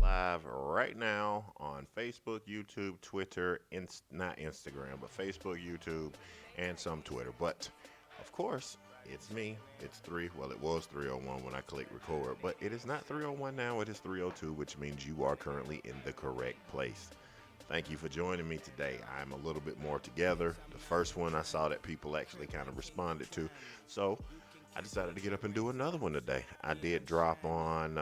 Live right now on Facebook, YouTube, Twitter, not Instagram, but Facebook, YouTube, and some Twitter. But of course, it's me. It's three. Well, it was 3:01 when I clicked record, but it is not 3:01 now. It is 3:02, which means you are currently in the correct place. Thank you for joining me today. I'm a little bit more together. The first one I saw that people actually kind of responded to, so I decided to get up and do another one today. I did drop on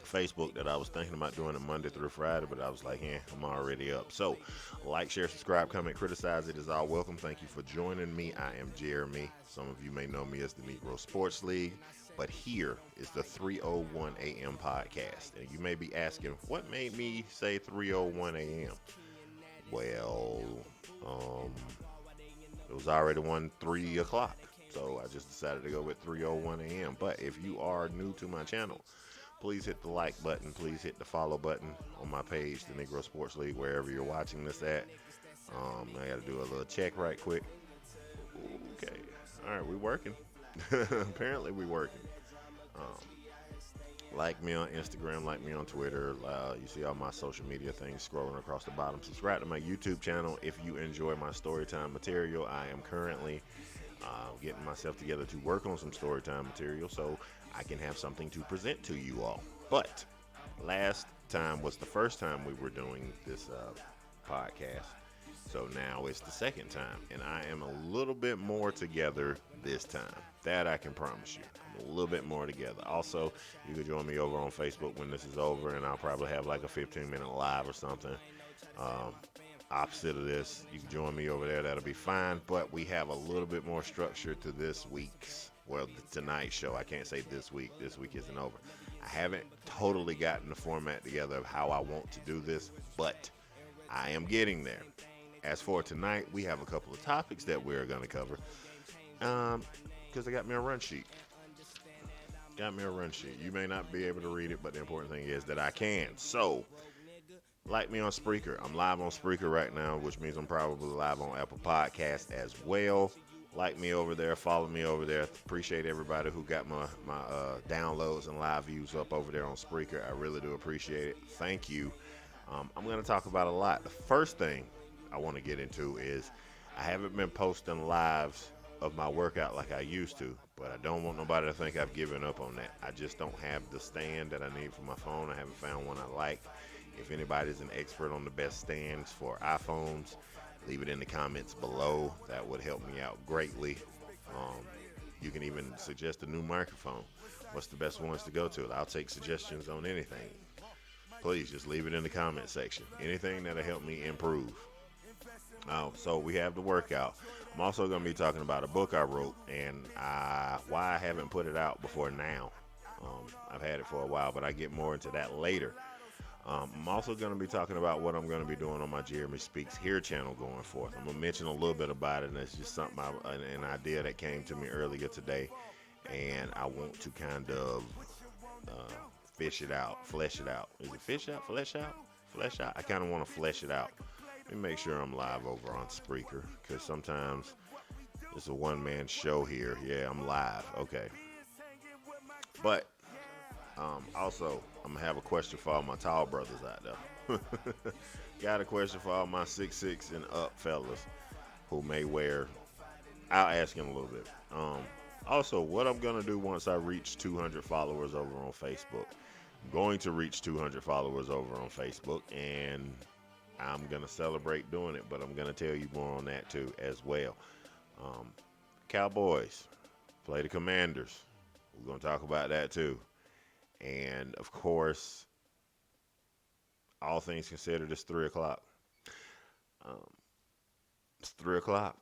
Facebook that I was thinking about doing it Monday through Friday, but I was like, I'm already up. So, like, share, subscribe, comment, criticize. It is all welcome. Thank you for joining me. I am Jeremy. Some of you may know me as the Negro Sports League, but here is the 3:01 a.m. podcast. And you may be asking, what made me say 3:01 a.m.? Well, um, it was already 3 o'clock. So I just decided to go with 3:01 a.m. But if you are new to my channel, please hit the like button. Please hit the follow button on my page, the Negro Sports League, wherever you're watching this at. I got to do a little check right quick. Okay. All right, we working. Apparently, we working. Um, like me on Instagram, like me on Twitter. You see all my social media things scrolling across the bottom. Subscribe to my YouTube channel if you enjoy my storytime material. I am currently getting myself together to work on some storytime material so I can have something to present to you all. But last time was the first time we were doing this podcast. So now it's the second time, and I am a little bit more together this time. That I can promise you. I'm a little bit more together. Also, you can join me over on Facebook when this is over, and I'll probably have like a 15-minute live or something. Um, Opposite of this, you can join me over there. That'll be fine. But we have a little bit more structure to this week's, well, tonight's show. I can't say this week. This week isn't over. I haven't totally gotten the format together of how I want to do this, but I am getting there. As for tonight, we have a couple of topics that we're going to cover. Because they got me a run sheet. Got me a run sheet. You may not be able to read it, but the important thing is that I can. So, like me on Spreaker. I'm live on Spreaker right now, which means I'm probably live on Apple Podcasts as well. Like me over there, follow me over there. Appreciate everybody who got my downloads and live views up over there on Spreaker. I really do appreciate it. Thank you. I'm going to talk about a lot. The first thing I want to get into is I haven't been posting lives of my workout like I used to, but I don't want nobody to think I've given up on that. I just don't have the stand that I need for my phone. I haven't found one I like. If anybody's an expert on the best stands for iPhones, leave it in the comments below. That would help me out greatly. Um, you can even suggest a new microphone. What's the best ones to go to? I'll take suggestions on anything. Please just leave it in the comment section. Anything that'll help me improve. So we have the workout. I'm also going to be talking about a book I wrote and why I haven't put it out before now. I've had it for a while, but I get more into that later. I'm also going to be talking about what I'm going to be doing on my Jeremy Speaks Here channel going forth. I'm going to mention a little bit about it, and it's just something, an idea that came to me earlier today, and I want to kind of fish it out, flesh it out. Is it fish out, flesh out? Flesh out? I kind of want to flesh it out. Let me make sure I'm live over on Spreaker, because sometimes it's a one-man show here. Yeah, I'm live. Okay. But also, I'm going to have a question for all my tall brothers out there. Got a question for all my 6'6" and up fellas who may wear. I'll ask in a little bit. Also, what I'm going to do once I reach 200 followers over on Facebook. I'm going to reach 200 followers over on Facebook, and I'm going to celebrate doing it, but I'm going to tell you more on that too as well. Um, Cowboys play the Commanders. We're going to talk about that too. And of course, all things considered, it's 3 o'clock. Um, it's 3 o'clock.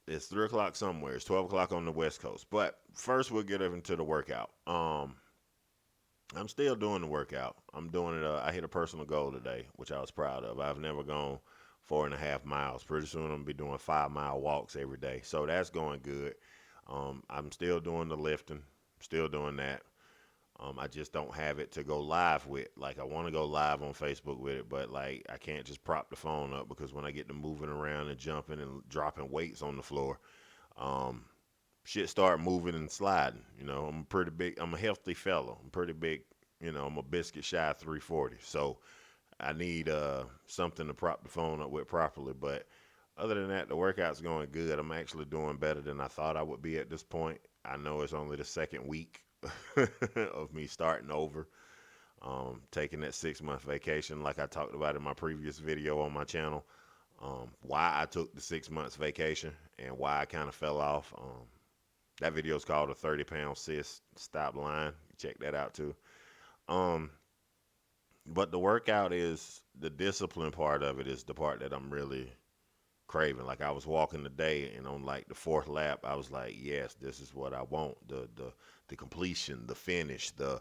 It's 3 o'clock somewhere. It's 12 o'clock on the West Coast. But first, we'll get into the workout. I'm still doing the workout. I'm doing it. I hit a personal goal today, which I was proud of. I've never gone 4.5 miles. Pretty soon, I'm gonna be doing 5 mile walks every day. So that's going good. I'm still doing the lifting. Still doing that. I just don't have it to go live with. Like I want to go live on Facebook with it, but like I can't just prop the phone up because when I get to moving around and jumping and dropping weights on the floor, um, shit start moving and sliding. I'm pretty big. I'm a healthy fellow. I'm pretty big. I'm a biscuit shy of 340. So I need something to prop the phone up with properly. But other than that, the workout's going good. I'm actually doing better than I thought I would be at this point. I know it's only the second week of me starting over, taking that 6 month vacation, like I talked about in my previous video on my channel. Why I took the 6 months vacation and why I kind of fell off. That video is called a 30-pound sis stop lying. Check that out too. Um, but the workout is the discipline part of it is the part that I'm really craving. Like I was walking today, and on like the fourth lap, I was like, "Yes, this is what I want." The completion, the finish, the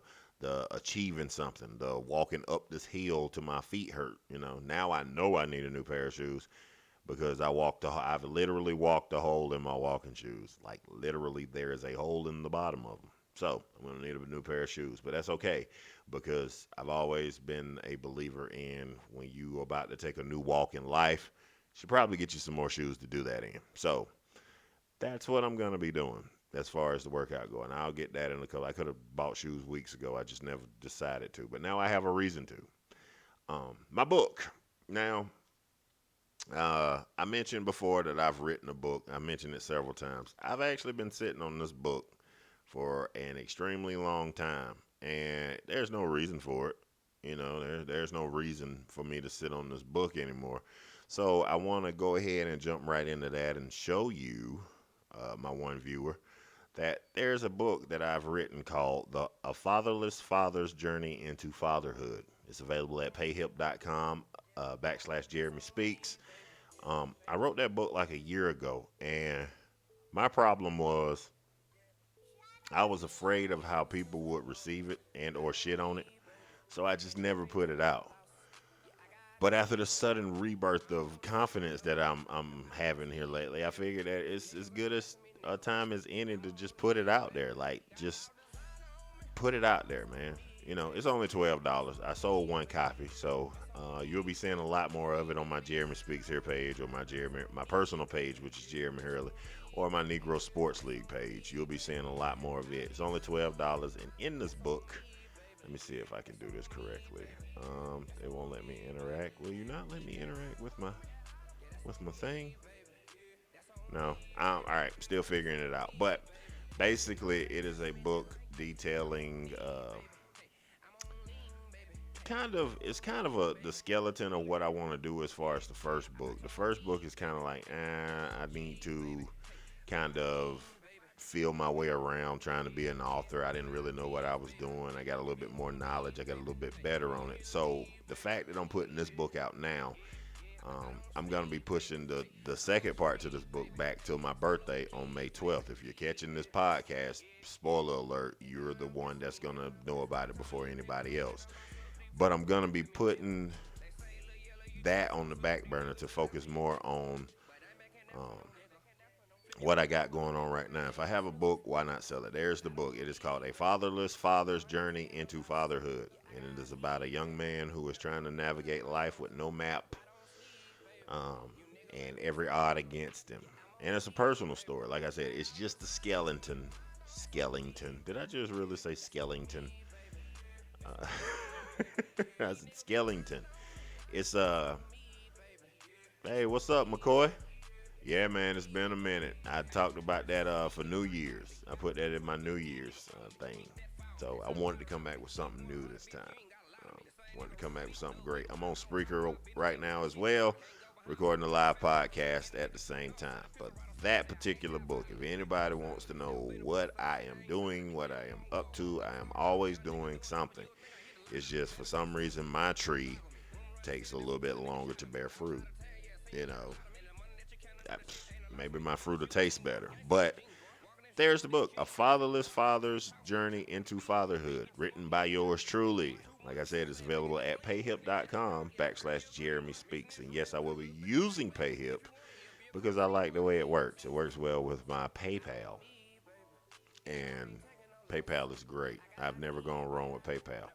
achieving something, the walking up this hill to my feet hurt. Now I know I need a new pair of shoes because I've literally walked a hole in my walking shoes. Like literally, there is a hole in the bottom of them. So I'm gonna need a new pair of shoes, but that's okay because I've always been a believer in when you about to take a new walk in life, you should probably get you some more shoes to do that in. So that's what I'm gonna be doing as far as the workout going. I'll get that in a couple. I could have bought shoes weeks ago. I just never decided to, but now I have a reason to. My book. Now, I mentioned before that I've written a book. I mentioned it several times. I've actually been sitting on this book for an extremely long time, and there's no reason for it. There's no reason for me to sit on this book anymore. So I want to go ahead and jump right into that and show you, my one viewer, that there's a book that I've written called A Fatherless Father's Journey into Fatherhood. It's available at payhip.com / Jeremy Speaks. I wrote that book like a year ago, and my problem was I was afraid of how people would receive it and or shit on it, so I just never put it out. But after the sudden rebirth of confidence that I'm having here lately, I figured that it's as good as a time as any to just put it out there. Like just put it out there, man. It's only $12. I sold one copy, so you'll be seeing a lot more of it on my Jeremy Speaks Here page or my personal page, which is Jeremy Hurley, or my Negro Sports League page. You'll be seeing a lot more of it. It's only $12, and in this book, let me see if I can do this correctly. It won't let me interact. Will you not let me interact with my thing? No. All right. Still figuring it out. But basically, it is a book detailing it's kind of the skeleton of what I want to do as far as the first book. The first book is kind of like, I need to kind of feel my way around trying to be an author. I didn't really know what I was doing. I got a little bit more knowledge. I got a little bit better on it. So the fact that I'm putting this book out now, I'm going to be pushing the second part to this book back till my birthday on May 12th. If you're catching this podcast, spoiler alert, you're the one that's going to know about it before anybody else. But I'm going to be putting that on the back burner to focus more on um, what I got going on right now. If I have a book, why not sell it? There's the book. It is called A Fatherless Father's Journey into Fatherhood. And it is about a young man who is trying to navigate life with no map, um, and every odd against him. And it's a personal story. Like I said, it's just the skeleton. Skellington. Did I just really say Skellington? Uh, I said Skellington. It's Hey, what's up, McCoy? Yeah, man, it's been a minute. I talked about that for New Year's. I put that in my New Year's thing. So I wanted to come back with something new this time. Um, Wanted to come back with something great. I'm on Spreaker right now as well, recording a live podcast at the same time. But that particular book, if anybody wants to know what I am doing, what I am up to, I am always doing something. It's just for some reason my tree takes a little bit longer to bear fruit. You know, maybe my fruit will taste better. But there's the book, A Fatherless Father's Journey into Fatherhood, written by yours truly. Like I said, it's available at payhip.com/Jeremy Speaks. And yes, I will be using Payhip because I like the way it works. It works well with my PayPal. And PayPal is great. I've never gone wrong with PayPal.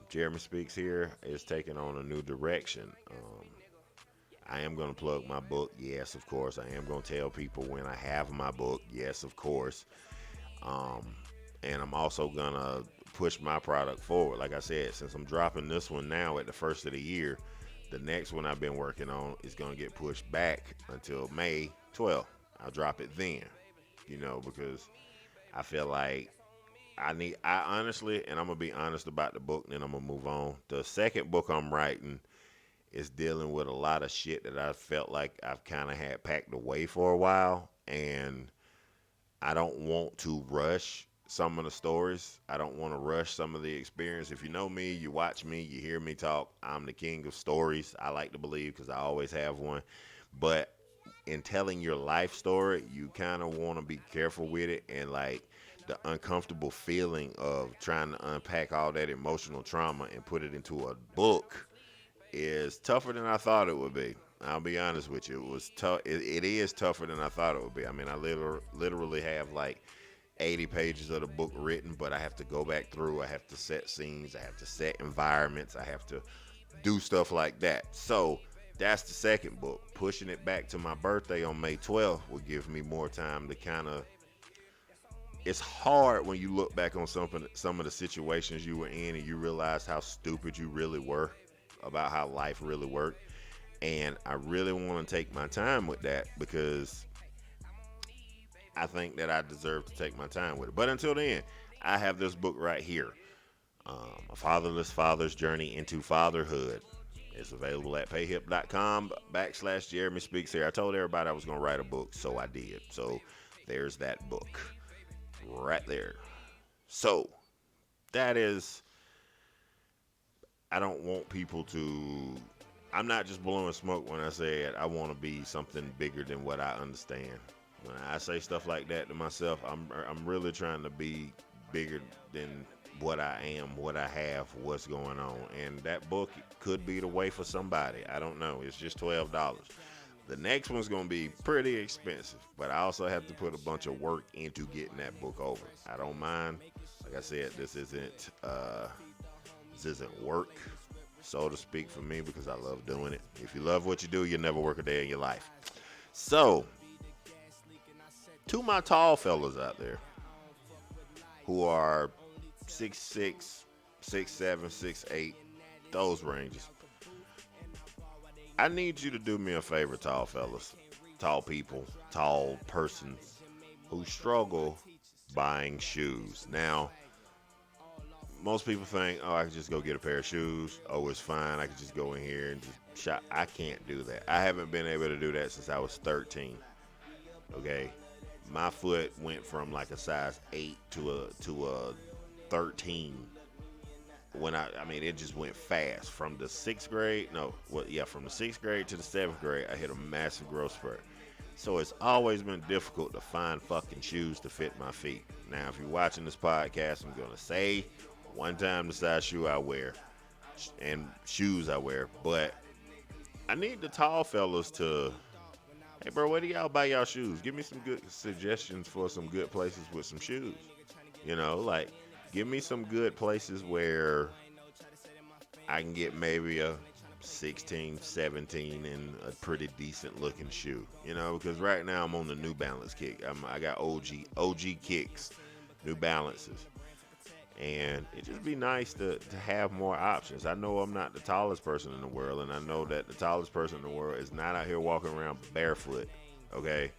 Jeremy Speaks here is taking on a new direction. I am going to plug my book. Yes, of course. I am going to tell people when I have my book. Yes, of course. Um, and I'm also going to push my product forward. Like I said, since I'm dropping this one now at the first of the year, the next one I've been working on is going to get pushed back until May 12th. I'll drop it then, because I feel like I honestly, and I'm going to be honest about the book, and then I'm going to move on. The second book I'm writing is dealing with a lot of shit that I felt like I've kind of had packed away for a while, and I don't want to rush some of the stories. I don't want to rush some of the experience. If you know me, you watch me, you hear me talk, I'm the king of stories. I like to believe because I always have one. But in telling your life story, you kind of want to be careful with it, and like the uncomfortable feeling of trying to unpack all that emotional trauma and put it into a book is tougher than I thought it would be. I'll be honest with you. It was tough. It is tougher than I thought it would be. I mean, I literally have like 80 pages of the book written, but I have to go back through. I have to set scenes. I have to set environments. I have to do stuff like that. So that's the second book. Pushing it back to my birthday on May 12th will give me more time to kind of. It's hard when you look back on some of the situations you were in and you realize how stupid you really were about how life really worked. And I really want to take my time with that because I think that I deserve to take my time with it. But until then, I have this book right here, A Fatherless Father's Journey into Fatherhood. It's available at payhip.com/Jeremy Speaks here. I told everybody I was going to write a book, so I did. So there's that book right there. So that is, I don't want people to, I'm not just blowing smoke when I say it. I want to be something bigger than what I understand. When I say stuff like that to myself, I'm really trying to be bigger than what I am, what I have, what's going on. And that book could be the way for somebody. I don't know. It's just $12. The next one's going to be pretty expensive, but I also have to put a bunch of work into getting that book over. I don't mind. Like I said, this isn't work, so to speak, for me because I love doing it. If you love what you do, you'll never work a day in your life. So, to my tall fellas out there who are 6'6", 6'7", 6'8", those ranges, I need you to do me a favor, tall fellas, tall people, tall persons who struggle buying shoes. Now, most people think, oh, I can just go get a pair of shoes. Oh, it's fine. I can just go in here and just shop. I can't do that. I haven't been able to do that since I was 13. Okay, my foot went from like a size 8 to a 13. I mean, it just went fast from the sixth grade. From the sixth grade to the seventh grade, I hit a massive growth spurt. So it's always been difficult to find fucking shoes to fit my feet. Now, if you're watching this podcast, I'm gonna say one time the size shoe I wear and shoes I wear, but I need the tall fellas to, hey bro, where do y'all buy y'all shoes? Give me some good suggestions for some good places with some shoes. Like give me some good places where I can get maybe a 16, 17 and a pretty decent looking shoe. Because right now I'm on the New Balance kick. I got OG kicks, New Balances. And it just be nice to have more options. I know I'm not the tallest person in the world, and I know that the tallest person in the world is not out here walking around barefoot. Okay?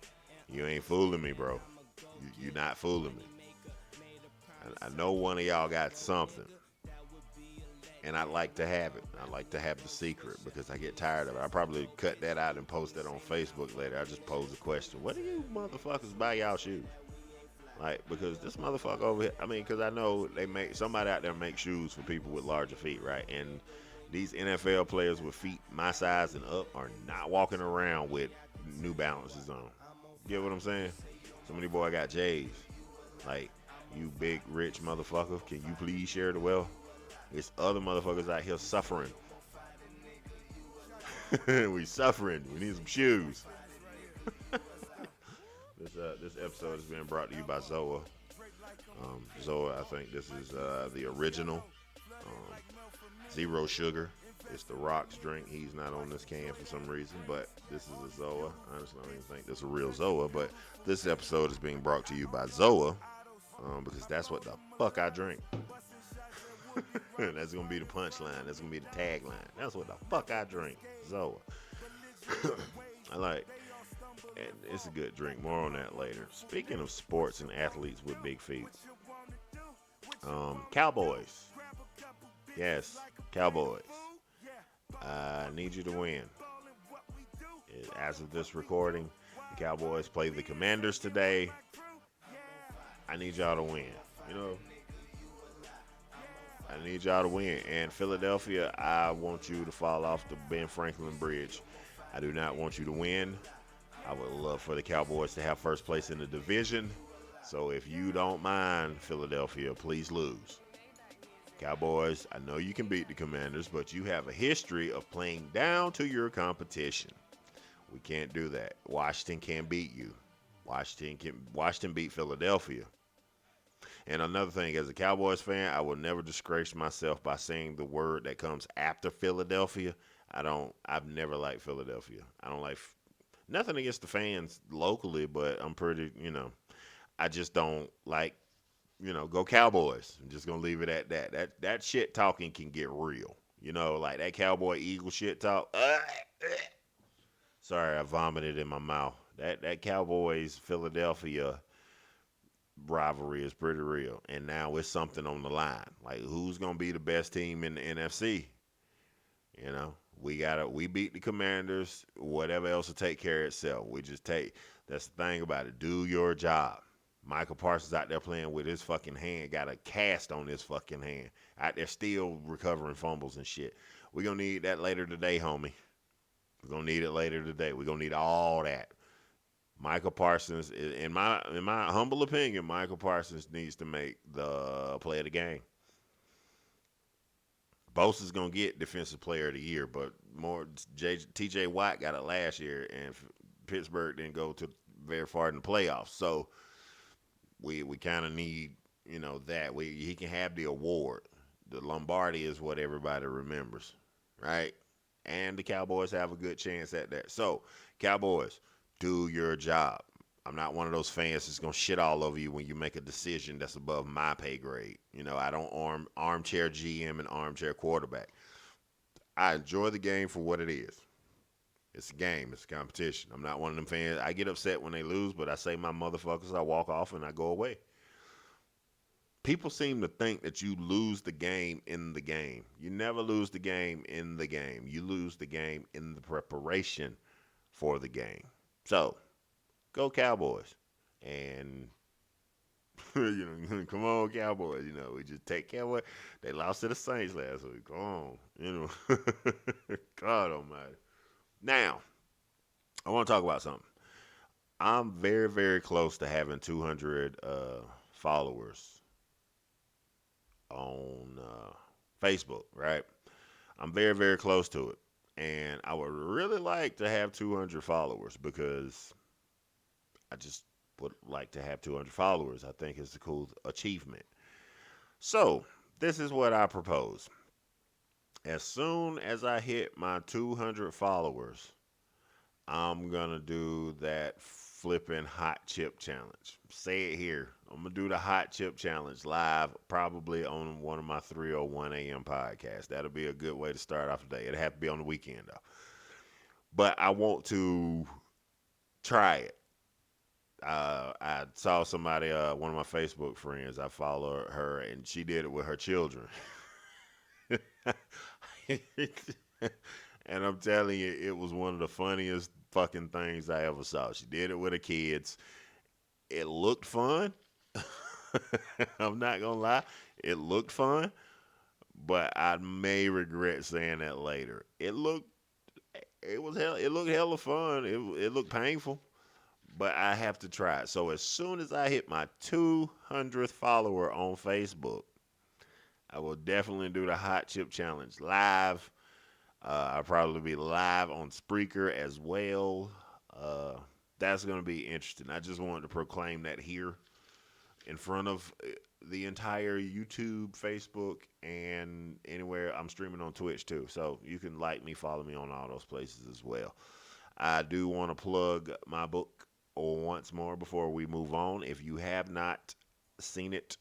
You ain't fooling me, bro. You're not fooling me. I know one of y'all got something. And I like to have it. I like to have the secret because I get tired of it. I probably cut that out and post that on Facebook later. I just pose a question: what do you motherfuckers buy y'all shoes? Like, because this motherfucker over here, I mean, because I know they make somebody out there make shoes for people with larger feet, right? And these NFL players with feet my size and up are not walking around with New Balances on. Get what I'm saying? Some of these boy got J's. Like, you big rich motherfucker, can you please share the wealth? It's other motherfuckers out here suffering. We suffering. We need some shoes. This episode is being brought to you by Zoa. Zoa, I think this is the original. Um, Zero sugar. It's the Rock's drink. He's not on this can for some reason, but this is a Zoa. Honestly, I don't even think this is a real Zoa, but this episode is being brought to you by Zoa because that's what the fuck I drink. That's gonna be the punchline. That's gonna be the tagline. That's what the fuck I drink. Zoa. I like. And it's a good drink. More on that later. Speaking of sports and athletes with big feet, Cowboys. Yes, Cowboys. I need you to win. As of this recording, the Cowboys play the Commanders today. I need y'all to win. You know, I need y'all to win. And Philadelphia, I want you to fall off the Ben Franklin Bridge. I do not want you to win. I would love for the Cowboys to have first place in the division. So if you don't mind, Philadelphia, please lose. Cowboys, I know you can beat the Commanders, but you have a history of playing down to your competition. We can't do that. Washington can't beat you. Washington beat Philadelphia. And another thing, as a Cowboys fan, I will never disgrace myself by saying the word that comes after Philadelphia. I've never liked Philadelphia. I don't like nothing against the fans locally, but I'm pretty, I just don't like, go Cowboys. I'm just gonna leave it at that. That shit talking can get real. Like that Cowboy Eagle shit talk. Sorry, I vomited in my mouth. That Cowboys Philadelphia rivalry is pretty real, and now it's something on the line. Like who's gonna be the best team in the NFC? We beat the Commanders. Whatever else will take care of itself. We just take. That's the thing about it. Do your job. Michael Parsons out there playing with his fucking hand, got a cast on his fucking hand. Out there still recovering fumbles and shit. We're gonna need that later today, homie. We're gonna need it later today. We're gonna need all that. Michael Parsons, in my humble opinion, Michael Parsons needs to make the play of the game. Bosa's gonna get Defensive Player of the Year, but more T.J. Watt got it last year, and Pittsburgh didn't go to very far in the playoffs. So we kind of need that he can have the award. The Lombardi is what everybody remembers, right? And the Cowboys have a good chance at that. So Cowboys, do your job. I'm not one of those fans that's gonna shit all over you when you make a decision that's above my pay grade. I don't armchair GM and armchair quarterback. I enjoy the game for what it is. It's a game. It's a competition. I'm not one of them fans. I get upset when they lose, but I say my motherfuckers. I walk off and I go away. People seem to think that you lose the game in the game. You never lose the game in the game. You lose the game in the preparation for the game. So, go Cowboys. And, come on, Cowboys. We just take Cowboys. They lost to the Saints last week. Come on. God almighty. Now, I want to talk about something. I'm very, very close to having 200 followers on Facebook, right? I'm very, very close to it. And I would really like to have 200 followers because I just would like to have 200 followers. I think it's a cool achievement. So, this is what I propose. As soon as I hit my 200 followers, I'm going to do that flipping hot chip challenge. Say it here. I'm going to do the hot chip challenge live, probably on one of my 3:01 a.m. podcasts. That'll be a good way to start off the day. It'll have to be on the weekend, though. But I want to try it. I saw somebody, one of my Facebook friends, I follow her, and she did it with her children. And I'm telling you, it was one of the funniest fucking things I ever saw. She did it with her kids. It looked fun. I'm not gonna lie, it looked fun, but I may regret saying that later. It looked hella fun. It looked painful, but I have to try it. So as soon as I hit my 200th follower on Facebook, I will definitely do the hot chip challenge live. I'll probably be live on Spreaker as well. Uh, that's going to be interesting. I just wanted to proclaim that here in front of the entire YouTube, Facebook, and anywhere. I'm streaming on Twitch too. So you can like me, follow me on all those places as well. I do want to plug my book once more before we move on. If you have not seen it,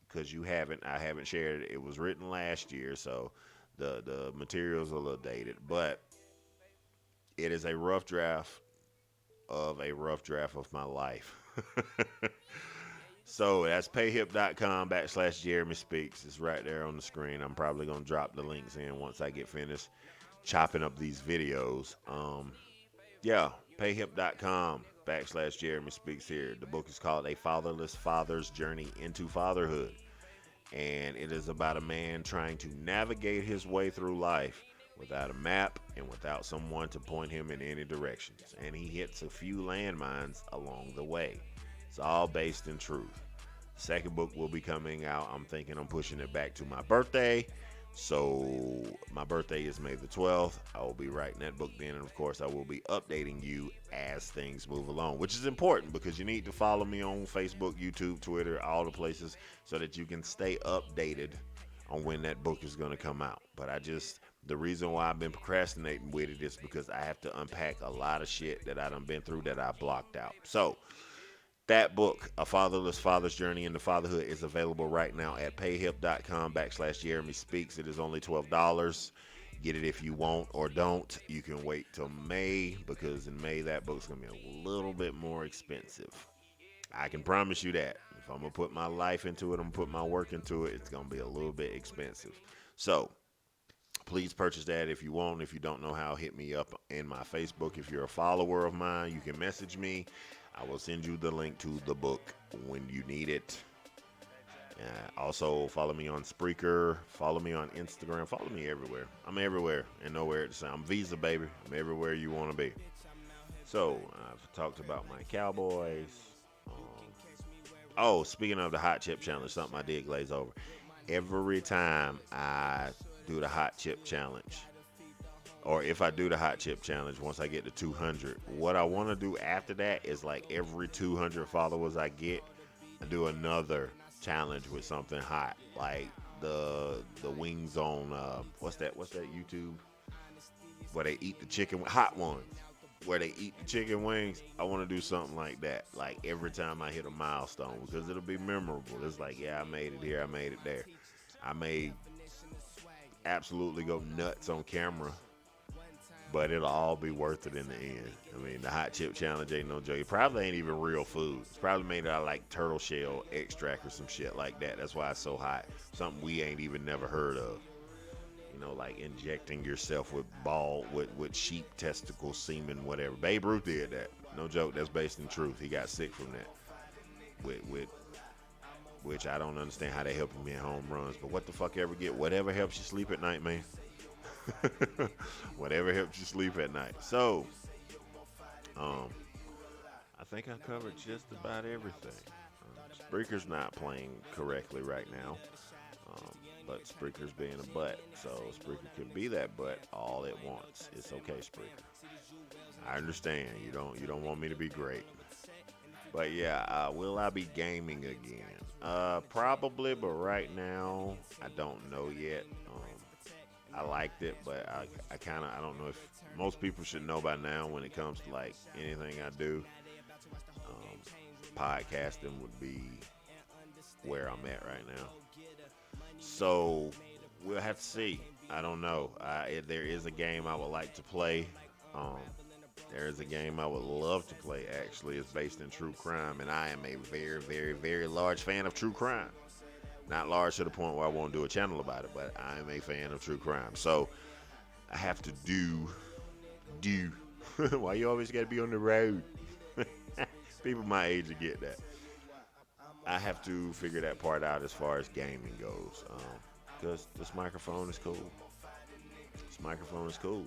because you haven't, I haven't shared it. It was written last year, so the materials are a little dated, but it is a rough draft of a rough draft of my life. So that's payhip.com backslash Jeremy Speaks. It's right there on the screen. I'm probably going to drop the links in once I get finished chopping up these videos. Yeah, payhip.com backslash Jeremy Speaks here. The book is called A Fatherless Father's Journey into Fatherhood. And it is about a man trying to navigate his way through life without a map and without someone to point him in any directions. And he hits a few landmines along the way. It's all based in truth. Second book will be coming out. I'm thinking I'm pushing it back to my birthday. So my birthday is May the 12th. I will be writing that book then. And of course, I will be updating you as things move along, which is important because you need to follow me on Facebook, YouTube, Twitter, all the places so that you can stay updated on when that book is going to come out. But the reason why I've been procrastinating with it is because I have to unpack a lot of shit that I done been through that I blocked out. So that book, A Fatherless Father's Journey into Fatherhood, is available right now at payhip.com backslash Jeremy Speaks. It is only $12. Get it if you want or don't. You can wait till May because in May that book's going to be a little bit more expensive. I can promise you that. If I'm going to put my life into it, I'm going to put my work into it, it's going to be a little bit expensive. So please purchase that if you want. If you don't know how, hit me up in my Facebook. If you're a follower of mine, you can message me. I will send you the link to the book when you need it. Also, follow me on Spreaker. Follow me on Instagram. Follow me everywhere. I'm everywhere and nowhere at the same. I'm Visa, baby. I'm everywhere you want to be. So, I've talked about my Cowboys. Speaking of the Hot Chip Challenge, something I did glaze over. Every time I do the Hot Chip Challenge, or if I do the hot chip challenge once I get to 200, what I want to do after that is like every 200 followers I get, I do another challenge with something hot, like the wings on what's that YouTube where they eat the chicken, hot ones where they eat the chicken wings. I want to do something like that, like every time I hit a milestone, because it'll be memorable. It's like, yeah, I made it here, I made it there. I may absolutely go nuts on camera, but it'll all be worth it in the end. I mean, the hot chip challenge ain't no joke. It probably ain't even real food. It's probably made out of like turtle shell extract or some shit like that. That's why it's so hot. Something we ain't even never heard of. You know, like injecting yourself with sheep testicle semen, whatever. Babe Ruth did that. No joke. That's based in truth. He got sick from that. With which I don't understand how they help him in home runs. But what the fuck ever get? Whatever helps you sleep at night, man. Whatever helps you sleep at night. So, I think I covered just about everything. Spreaker's not playing correctly right now, but Spreaker's being a butt. So Spreaker can be that butt all at once. It's okay, Spreaker. I understand. You don't want me to be great. But yeah, will I be gaming again? Probably, but right now I don't know yet. I liked it, but I don't know if most people should know by now when it comes to like anything I do. Podcasting would be where I'm at right now. So we'll have to see. I don't know. There is a game I would like to play. There is a game I would love to play, actually. It's based in true crime, and I am a very, very, very large fan of true crime. Not large to the point where I won't do a channel about it, but I am a fan of true crime. So I have to do. Why you always got to be on the road? People my age will get that. I have to figure that part out as far as gaming goes. Because this microphone is cool. This microphone is cool.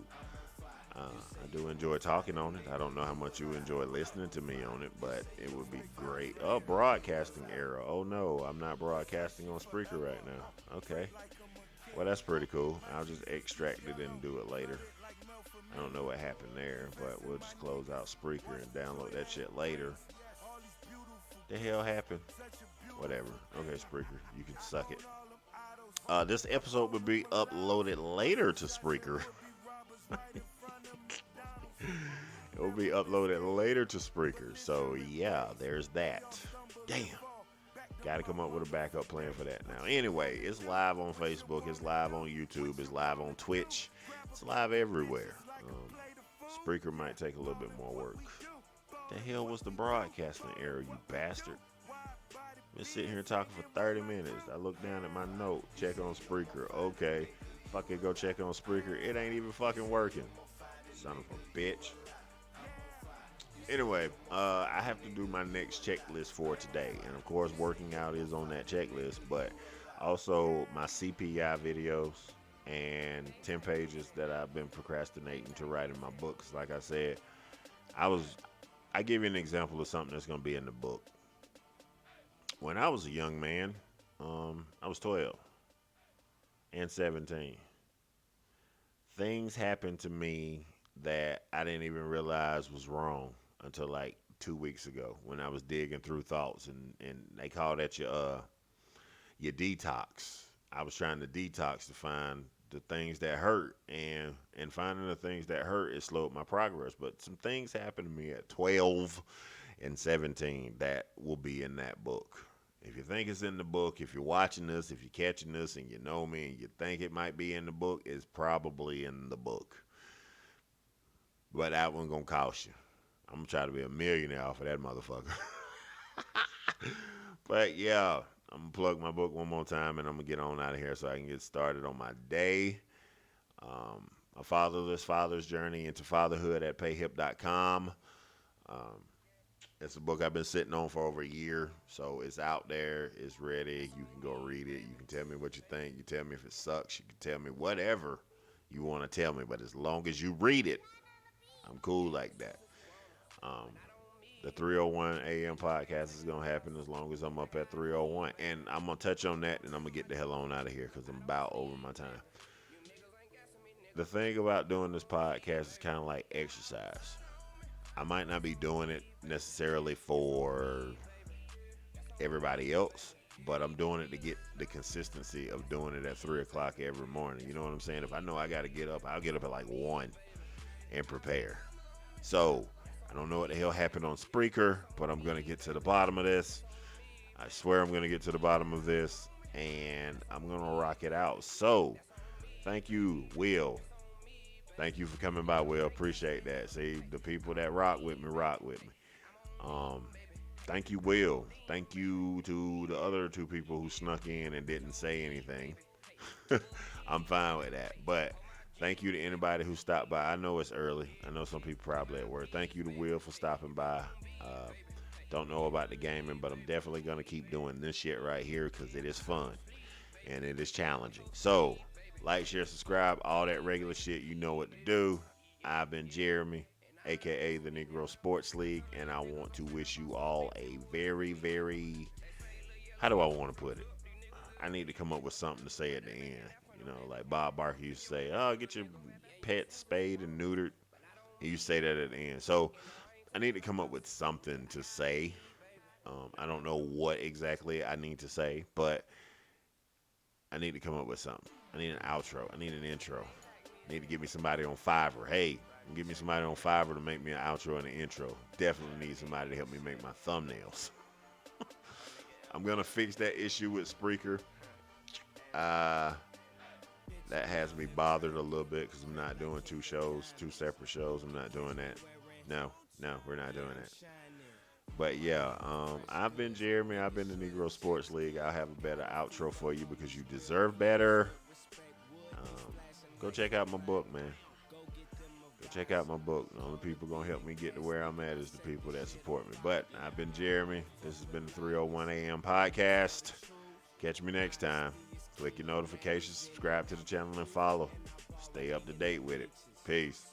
I do enjoy talking on it. I don't know how much you enjoy listening to me on it, but it would be great. Oh, broadcasting error. Oh no, I'm not broadcasting on Spreaker right now. Okay. Well, that's pretty cool. I'll just extract it and do it later. I don't know what happened there, but we'll just close out Spreaker and download that shit later. The hell happened? Whatever. Okay, Spreaker, you can suck it. This episode will be uploaded later to Spreaker. It will be uploaded later to Spreaker. So yeah, there's that. Damn. Got to come up with a backup plan for that now. Anyway, it's live on Facebook. It's live on YouTube. It's live on Twitch. It's live everywhere. Spreaker might take a little bit more work. The hell was the broadcasting error, you bastard? Been sitting here talking for 30 minutes. I look down at my note, check on Spreaker. Okay, fucking go check on Spreaker. It ain't even fucking working. Son of a bitch. Anyway, I have to do my next checklist for today. And of course, working out is on that checklist. But also my CPI videos and 10 pages that I've been procrastinating to write in my books. Like I said, I give you an example of something that's going to be in the book. When I was a young man, I was 12 and 17. Things happened to me that I didn't even realize was wrong until like 2 weeks ago when I was digging through thoughts, and they call that your detox. I was trying to detox to find the things that hurt, and finding the things that hurt, it slowed my progress. But some things happened to me at 12 and 17 that will be in that book. If you think it's in the book, if you're watching this, if you're catching this and you know me and you think it might be in the book, it's probably in the book. But that one gonna cost you. I'm gonna try to be a millionaire off of that motherfucker. But yeah, I'm gonna plug my book one more time and I'm gonna get on out of here so I can get started on my day. A Fatherless Father's Journey into Fatherhood at payhip.com. Um, it's a book I've been sitting on for over a year, so it's out there. It's ready. You can go read it. You can tell me what you think. You tell me if it sucks. You can tell me whatever you want to tell me, but as long as you read it, I'm cool like that. Um, the 301 AM podcast is going to happen as long as I'm up at 301. And I'm going to touch on that, and I'm going to get the hell on out of here because I'm about over my time. The thing about doing this podcast is kind of like exercise. I might not be doing it necessarily for everybody else, but I'm doing it to get the consistency of doing it at 3 o'clock every morning. You know what I'm saying? If I know I got to get up, I'll get up at like 1 and prepare. So, I don't know what the hell happened on Spreaker, but I'm going to get to the bottom of this. I swear I'm going to get to the bottom of this, and I'm going to rock it out. So, thank you, Will. Thank you for coming by, Will. Appreciate that. See, the people that rock with me, rock with me. Thank you, Will. Thank you to the other two people who snuck in and didn't say anything. I'm fine with that. But thank you to anybody who stopped by. I know it's early. I know some people probably at work. Thank you to Will for stopping by. Don't know about the gaming, but I'm definitely going to keep doing this shit right here because it is fun and it is challenging. So, like, share, subscribe, all that regular shit. You know what to do. I've been Jeremy, a.k.a. the Negro Sports League, and I want to wish you all a very, very, how do I want to put it? I need to come up with something to say at the end. You know, like Bob Barker used to say, oh, get your pet spayed and neutered. And you say that at the end. So I need to come up with something to say. I don't know what exactly I need to say, but I need to come up with something. I need an outro. I need an intro. I need to get me somebody on Fiverr. Hey, give me somebody on Fiverr to make me an outro and an intro. Definitely need somebody to help me make my thumbnails. I'm going to fix that issue with Spreaker. That has me bothered a little bit because I'm not doing two separate shows. I'm not doing that. No, we're not doing that. But yeah, I've been Jeremy. I've been the Negro Sports League. I'll have a better outro for you because you deserve better. Um, Go check out my book, man. Go check out my book. The only people gonna help me get to where I'm at is the people that support me. But I've been Jeremy. This has been the 301 AM podcast. Catch me next time. Click your notifications, subscribe to the channel, and follow. Stay up to date with it. Peace.